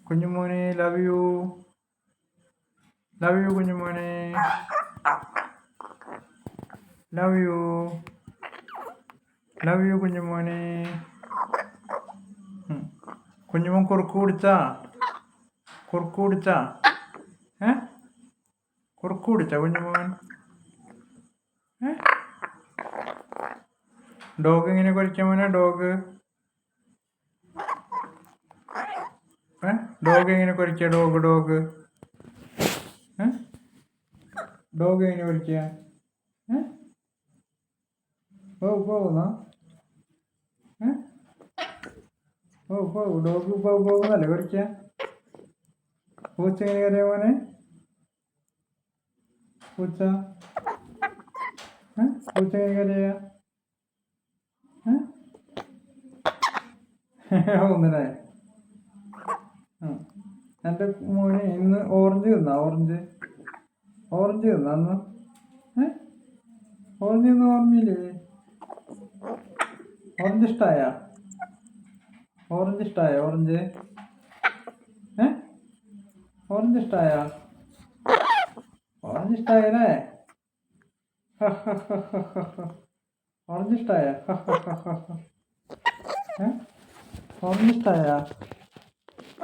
കുഞ്ഞുമോനെ love you. Love you കുഞ്ഞുമോനെ. Love you. Love you കുഞ്ഞുമോനെ. കുഞ്ഞുമോൻ കുറുക്ക് കുടിച്ചാ? കുറുക്ക് കുടിച്ചാ? കുറുക്ക് കുടിച്ചാ കുഞ്ഞുമോൻ? ഡോഗ് എങ്ങനെ കുരയ്ക്കാൻ മോനെ? ഡോഗ് ഡോഗ് എങ്ങനെ കുരയ്ക്കുക? ഡോഗ് ഡോഗ് ഡോഗ് എങ്ങനെ കുരയ്ക്കുക? പോകുന്ന ഡോഗ് പോകുന്നല്ലേ കുരയ്ക്കുക? പൂച്ച എങ്ങനെ കരയാ മോനെ? പൂച്ച പൂച്ച എങ്ങനെ കരയാ? ഒന്നല്ലേ? എൻ്റെ മോനെ ഇന്ന് ഓറഞ്ച് തിന്നാ? ഓറഞ്ച് ഓറഞ്ച് തിന്നാ അന്ന്? ഓറഞ്ച് തിന്ന ഓർമ്മയില്ലേ? ഓറഞ്ച് ഇഷ്ടായ? ഓറഞ്ച് ഇഷ്ടായ? ഓറഞ്ച് ഓറഞ്ച് ഇഷ്ടായ? ഓറഞ്ച് ഇഷ്ടായല്ലേ? ഓറഞ്ച് ഇഷ്ടായ? ഓറഞ്ച് ഇഷ്ടായ?